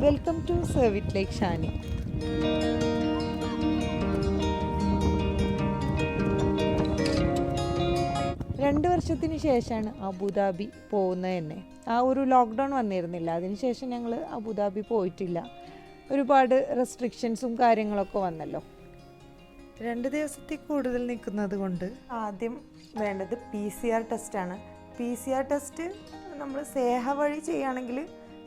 Welcome to serve it like Shani. രണ്ട് വർഷത്തിന് ശേഷമാണ് അബുദാബി പോകുന്നത് തന്നെ. ആ ഒരു ലോക്ക്ഡൗൺ വന്നിരുന്നില്ല, അതിനുശേഷം ഞങ്ങൾ അബുദാബി പോയിട്ടില്ല. ഒരുപാട് റെസ്ട്രിക്ഷൻസും കാര്യങ്ങളൊക്കെ വന്നല്ലോ. 2 ദിവസത്തിൽ കൂടുതൽ നിൽക്കുന്നത് കൊണ്ട് ആദ്യം വേണ്ടത് PCR ടെസ്റ്റാണ്. PCR ടെസ്റ്റ് നമ്മൾ സേഹ വഴി ചെയ്യുകയാണെങ്കിൽ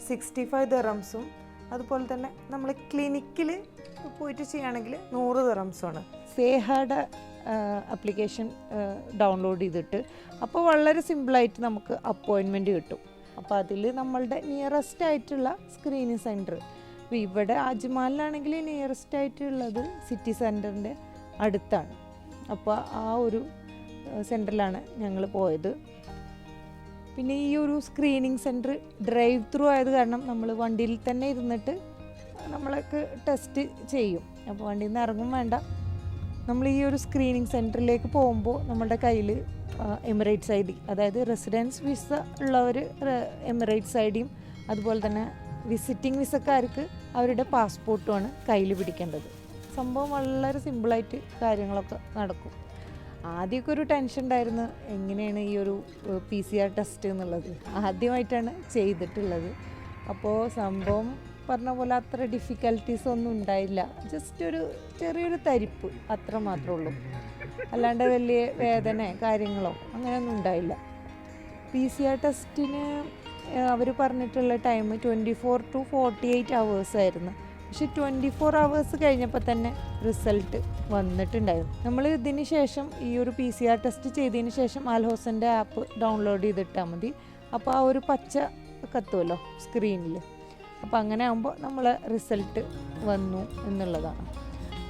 65 ദിർഹംസും, അതുപോലെ തന്നെ നമ്മൾ ക്ലിനിക്കിൽ പോയിട്ട് ചെയ്യുകയാണെങ്കിൽ 100 ദിർഹംസുമാണ്. സേഹയുടെ ആപ്ലിക്കേഷൻ ഡൗൺലോഡ് ചെയ്തിട്ട് അപ്പോൾ വളരെ സിമ്പിളായിട്ട് നമുക്ക് അപ്പോയിൻമെൻറ്റ് കിട്ടും. അപ്പോൾ അതിൽ നമ്മളുടെ നിയറസ്റ്റ് ആയിട്ടുള്ള സ്ക്രീനിങ് സെൻറ്റർ, ഇപ്പോൾ ഇവിടെ അജ്മാലിലാണെങ്കിൽ നിയറസ്റ്റ് ആയിട്ടുള്ളത് സിറ്റി സെൻറ്ററിൻ്റെ അടുത്താണ്. അപ്പോൾ ആ ഒരു സെൻറ്ററിലാണ് ഞങ്ങൾ പോയത്. പിന്നെ ഈ ഒരു സ്ക്രീനിങ് സെൻറ്റർ ഡ്രൈവ് ത്രൂ ആയത് കാരണം നമ്മൾ വണ്ടിയിൽ തന്നെ ഇരുന്നിട്ട് നമ്മൾക്ക് ടെസ്റ്റ് ചെയ്യും. അപ്പോൾ വണ്ടിയിൽ നിന്ന് ഇറങ്ങും വേണ്ട. നമ്മൾ ഈ ഒരു സ്ക്രീനിങ് സെൻറ്ററിലേക്ക് പോകുമ്പോൾ നമ്മുടെ കയ്യിൽ എമിറേറ്റ്സ് ID, അതായത് റെസിഡൻസ് വിസ ഉള്ളവർ എമിറേറ്റ്സ് IDയും, അതുപോലെ തന്നെ വിസിറ്റിംഗ് വിസക്കാർക്ക് അവരുടെ പാസ്പോർട്ടുമാണ് കയ്യിൽ പിടിക്കേണ്ടത്. സംഭവം വളരെ സിമ്പിളായിട്ട് കാര്യങ്ങളൊക്കെ നടക്കും. ആദ്യമൊക്കെ ഒരു ടെൻഷൻ ഉണ്ടായിരുന്നു, എങ്ങനെയാണ് ഈ ഒരു PCR ടെസ്റ്റ് എന്നുള്ളത്. ആദ്യമായിട്ടാണ് ചെയ്തിട്ടുള്ളത്. അപ്പോൾ സംഭവം പറഞ്ഞ പോലെ അത്ര ഡിഫിക്കൽട്ടീസ് ഒന്നും ഉണ്ടായില്ല. ജസ്റ്റ് ഒരു ചെറിയൊരു തരിപ്പ് അത്ര മാത്രമേ ഉള്ളൂ, അല്ലാണ്ട് വലിയ വേദന കാര്യങ്ങളോ അങ്ങനെയൊന്നും ഉണ്ടായില്ല. PCR ടെസ്റ്റിന് അവർ പറഞ്ഞിട്ടുള്ള ടൈം 24 to 48 hours ആയിരുന്നു. പക്ഷെ 24 hours കഴിഞ്ഞപ്പോൾ തന്നെ റിസൾട്ട് വന്നിട്ടുണ്ടായിരുന്നു. നമ്മൾ ഇതിന് ശേഷം ഈ ഒരു PCR ടെസ്റ്റ് ചെയ്തതിന് ശേഷം ആൽഹോസൻ്റെ ആപ്പ് ഡൗൺലോഡ് ചെയ്തിട്ടാൽ മതി. അപ്പോൾ ആ ഒരു പച്ച കത്തുമല്ലോ സ്ക്രീനിൽ, അപ്പോൾ അങ്ങനെ ആകുമ്പോൾ നമ്മൾ റിസൾട്ട് വന്നു എന്നുള്ളതാണ്.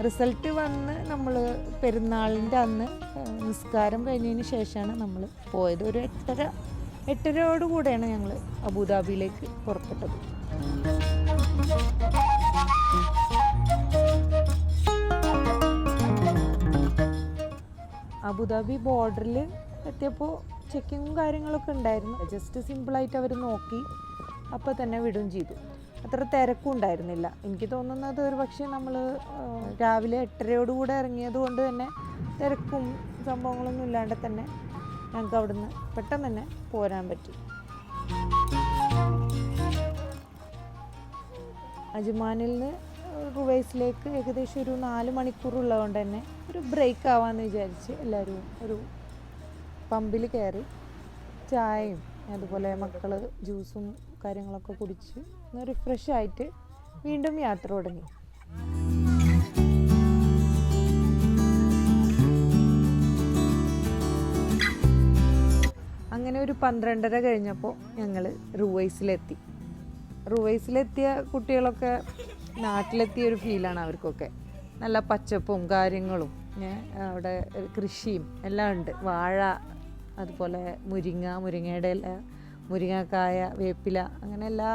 റിസൾട്ട് വന്ന് നമ്മൾ പെരുന്നാളിൻ്റെ അന്ന് നിസ്കാരം കഴിഞ്ഞതിന് ശേഷമാണ് നമ്മൾ പോയത്. ഒരു 8:30 ഞങ്ങൾ അബുദാബിയിലേക്ക് പുറപ്പെട്ടത്. അബുദാബി ബോർഡറിൽ എത്തിയപ്പോൾ ചെക്കിങ്ങും കാര്യങ്ങളൊക്കെ ഉണ്ടായിരുന്നു. ജസ്റ്റ് സിമ്പിളായിട്ട് അവർ നോക്കി അപ്പോൾ തന്നെ വിടുകയും ചെയ്തു. അത്ര തിരക്കും ഉണ്ടായിരുന്നില്ല. എനിക്ക് തോന്നുന്നത് ഒരു പക്ഷേ നമ്മൾ രാവിലെ 8:30 ഇറങ്ങിയത് കൊണ്ട് തന്നെ തിരക്കും സംഭവങ്ങളൊന്നും ഇല്ലാണ്ട് തന്നെ ഞങ്ങൾക്ക് അവിടുന്ന് പെട്ടെന്ന് തന്നെ പോരാൻ പറ്റി. അജ്മാനിൽ നിന്ന് റുവൈസിലേക്ക് ഏകദേശം ഒരു 4 മണിക്കൂറുള്ളതുകൊണ്ട് തന്നെ ഒരു ബ്രേക്ക് ആവാമെന്ന് വിചാരിച്ച് എല്ലാവരും ഒരു പമ്പിൽ കയറി ചായയും അതുപോലെ മക്കൾ ജ്യൂസും കാര്യങ്ങളൊക്കെ കുടിച്ച് ഒന്ന് റിഫ്രഷ് ആയിട്ട് വീണ്ടും യാത്ര തുടങ്ങി. അങ്ങനെ ഒരു 12:30 കഴിഞ്ഞപ്പോൾ ഞങ്ങൾ റുവൈസിലെത്തി. റുവൈസിലെത്തിയ കുട്ടികളൊക്കെ നാട്ടിലെത്തിയ ഒരു ഫീലാണ് അവർക്കൊക്കെ. നല്ല പച്ചപ്പും കാര്യങ്ങളും, അവിടെ കൃഷിയും എല്ലാം ഉണ്ട്. വാഴ, അതുപോലെ മുരിങ്ങയുടെ ഇല, മുരിങ്ങക്കായ, വേപ്പില, അങ്ങനെ എല്ലാ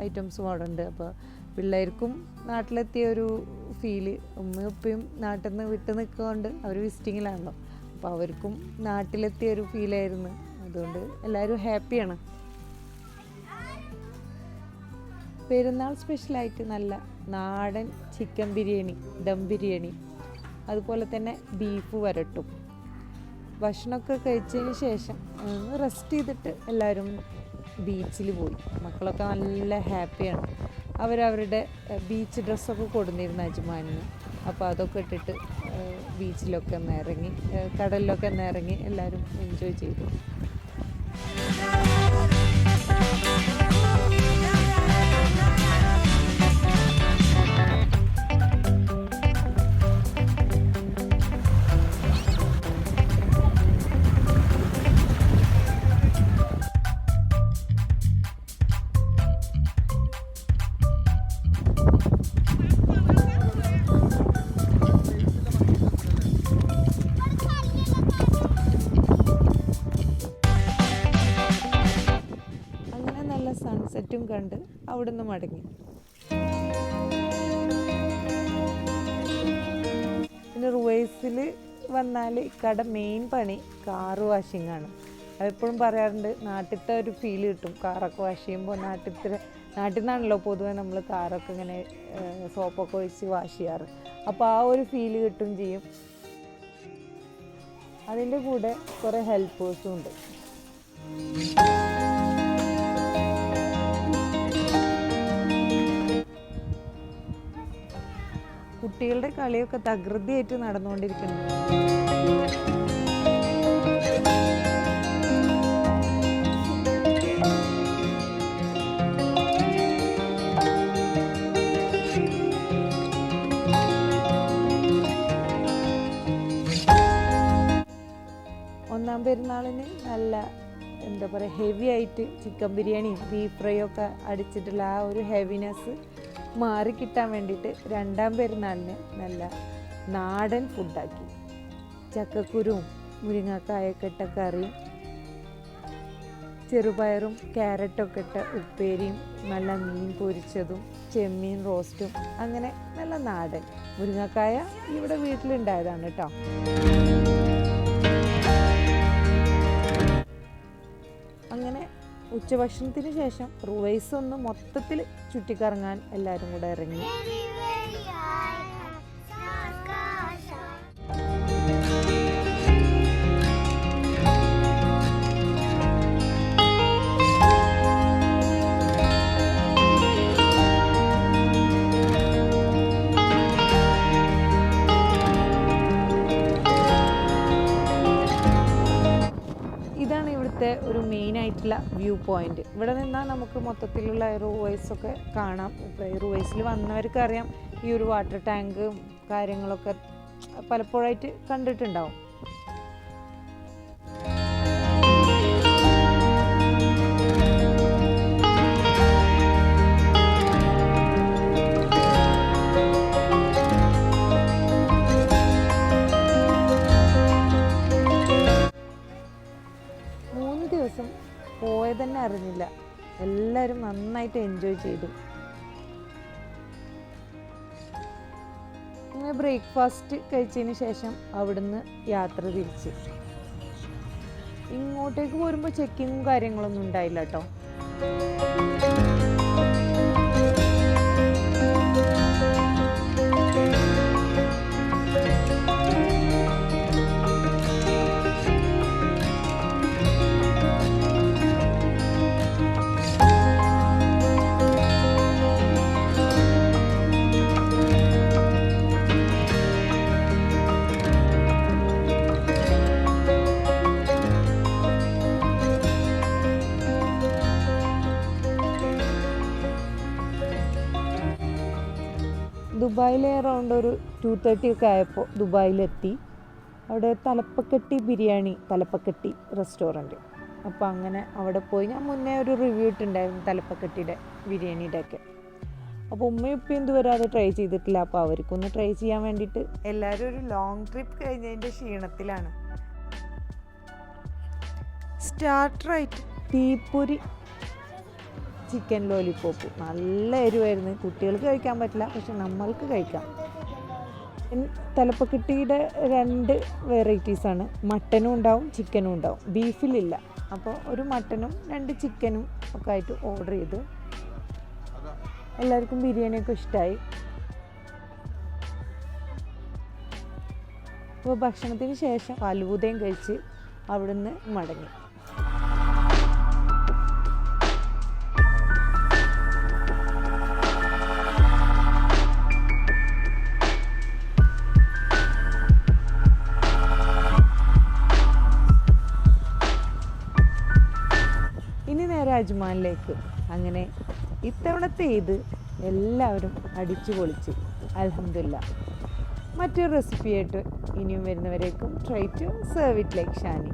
ഐറ്റംസും അവിടെ ഉണ്ട്. അപ്പോൾ പിള്ളേർക്കും നാട്ടിലെത്തിയ ഒരു ഫീല്. ഉമ്മയും ഉപ്പയും നാട്ടിൽ നിന്ന് വിട്ട് നിൽക്കുന്നതുകൊണ്ട് അവർ വിസിറ്റിങ്ങിലാണല്ലോ, അപ്പോൾ അവർക്കും നാട്ടിലെത്തിയ ഒരു ഫീലായിരുന്നു. അതുകൊണ്ട് എല്ലാവരും ഹാപ്പിയാണ്. പെരുന്നാൾ സ്പെഷ്യലായിട്ട് നല്ല നാടൻ ചിക്കൻ ബിരിയാണി, ദം ബിരിയാണി, അതുപോലെ തന്നെ ബീഫ് വരട്ടും. ഭക്ഷണമൊക്കെ കഴിച്ചതിന് ശേഷം റെസ്റ്റ് ചെയ്തിട്ട് എല്ലാവരും ബീച്ചിൽ പോയി. മക്കളൊക്കെ നല്ല ഹാപ്പിയാണ്. അവരവരുടെ ബീച്ച് ഡ്രസ്സൊക്കെ കൊടുന്നിരുന്നു അജ്മാനിന്. അപ്പോൾ അതൊക്കെ ഇട്ടിട്ട് ബീച്ചിലൊക്കെ ഒന്ന് ഇറങ്ങി, കടലിലൊക്കെ ഒന്ന് ഇറങ്ങി എല്ലാവരും എൻജോയ് ചെയ്തു. സൺസെറ്റും കണ്ട് അവിടുന്ന് മടങ്ങി. പിന്നെ റുവൈസിൽ വന്നാൽ ഇക്കടെ മെയിൻ പണി കാറ് വാഷിംഗ് ആണ്. അതെപ്പോഴും പറയാറുണ്ട്, നാട്ടിലത്തെ ഒരു ഫീൽ കിട്ടും കാറൊക്കെ വാഷ് ചെയ്യുമ്പോൾ. നാട്ടിൽ നിന്നാണല്ലോ പൊതുവെ നമ്മൾ കാറൊക്കെ ഇങ്ങനെ സോപ്പൊക്കെ ഒഴിച്ച് വാഷ് ചെയ്യാറ്. അപ്പോൾ ആ ഒരു ഫീൽ കിട്ടും ചെയ്യും. അതിൻ്റെ കൂടെ കുറേ ഹെൽപ്പേഴ്സും ഉണ്ട്. കുട്ടികളുടെ കളിയൊക്കെ തകൃതിയായിട്ട് നടന്നുകൊണ്ടിരിക്കുന്നു. ഒന്നാം പെരുന്നാളിന് നല്ല എന്താ പറയുക, ഹെവി ആയിട്ട് ചിക്കൻ ബിരിയാണിയും ബീഫ് ഫ്രൈയും ഒക്കെ അടിച്ചിട്ടുള്ള ആ ഒരു ഹെവിനെസ് മാറിക്കിട്ടാൻ വേണ്ടിയിട്ട് രണ്ടാം പെരുന്നാളിന് നല്ല നാടൻ ഫുഡാക്കി. ചക്കക്കുരുവും മുരിങ്ങക്കായൊക്കെ ഇട്ട കറിയും ചെറുപയറും ക്യാരറ്റൊക്കെ ഇട്ട ഉപ്പേരിയും നല്ല മീൻ പൊരിച്ചതും ചെമ്മീൻ റോസ്റ്റും, അങ്ങനെ നല്ല നാടൻ. മുരിങ്ങക്കായ ഇവിടെ വീട്ടിലുണ്ടായതാണ് കേട്ടോ. അങ്ങനെ ഉച്ചഭക്ഷണത്തിന് ശേഷം റുവൈസ് ഒന്ന് മൊത്തത്തിൽ ചുറ്റിക്കറങ്ങാൻ എല്ലാവരും കൂടെ ഇറങ്ങി. ഇതാണ് ഇവിടുത്തെ ഒരു മെയിൻ ആയിട്ടുള്ള വ്യൂ പോയിന്റ്. ഇവിടെ നിന്നാൽ നമുക്ക് മൊത്തത്തിലുള്ള റുവൈസൊക്കെ കാണാം. ഇപ്പോൾ ഈ റുവൈസിൽ വന്നവർക്ക് അറിയാം, ഈ ഒരു വാട്ടർ ടാങ്കും കാര്യങ്ങളൊക്കെ പലപ്പോഴായിട്ട് കണ്ടിട്ടുണ്ടാവും. പോയതന്നെ അറിഞ്ഞില്ല. എല്ലാവരും നന്നായിട്ട് എൻജോയ് ചെയ്തു. അങ്ങനെ ബ്രേക്ക്ഫാസ്റ്റ് കഴിച്ചതിന് ശേഷം അവിടുന്ന് യാത്ര തിരിച്ച് ഇങ്ങോട്ടേക്ക് പോരുമ്പോൾ ചെക്കിങ്ങും കാര്യങ്ങളൊന്നും ഉണ്ടായില്ല കേട്ടോ. ദുബായിലെ അറൗണ്ട് ഒരു 2:30 ഒക്കെ ആയപ്പോൾ ദുബായിലെത്തി. അവിടെ തലപ്പക്കട്ടി ബിരിയാണി, തലപ്പക്കട്ടി റെസ്റ്റോറൻറ്റ്. അപ്പോൾ അങ്ങനെ അവിടെ പോയി. ഞാൻ മുന്നേ ഒരു റിവ്യൂ ഇട്ടുണ്ടായിരുന്നു തലപ്പക്കട്ടിയുടെ ബിരിയാണിയുടെ ഒക്കെ. അപ്പോൾ ഉമ്മയും ഉപ്പയും ഇതുവരെ അത് ട്രൈ ചെയ്തിട്ടില്ല. അപ്പോൾ അവർക്കൊന്ന് ട്രൈ ചെയ്യാൻ വേണ്ടിയിട്ട് എല്ലാവരും ഒരു ലോങ് ട്രിപ്പ് കഴിഞ്ഞതിൻ്റെ ക്ഷീണത്തിലാണ്. സ്റ്റാർട്ടറായിട്ട് തീപ്പൊരി ചിക്കൻ ലോലിപോപ്പ്, നല്ല എരിവായിരുന്നു. കുട്ടികൾക്ക് കഴിക്കാൻ പറ്റില്ല, പക്ഷെ നമ്മൾക്ക് കഴിക്കാം. തലപ്പക്കട്ടിയുടെ 2 വെറൈറ്റീസാണ്, മട്ടനും ഉണ്ടാവും ചിക്കനും ഉണ്ടാവും, ബീഫിലില്ല. അപ്പോൾ ഒരു മട്ടനും 2 ചിക്കനും ഒക്കെ ആയിട്ട് ഓർഡർ ചെയ്തു. എല്ലാവർക്കും ബിരിയാണിയൊക്കെ ഇഷ്ടമായി. അപ്പോൾ ഭക്ഷണത്തിന് ശേഷം ഫലൂദയും കഴിച്ച് അവിടുന്ന് മടങ്ങി. ഇനി നേരെ അജ്മാനിലേക്ക്. അങ്ങനെ ഇത്തവണത്തെ ഇത് എല്ലാവരും അടിച്ചു പൊളിച്ച് അൽഹംദുലില്ലാ. മറ്റൊരു റെസിപ്പിയായിട്ട് ഇനിയും വരുന്നവരേക്കും try to serve it like Shani.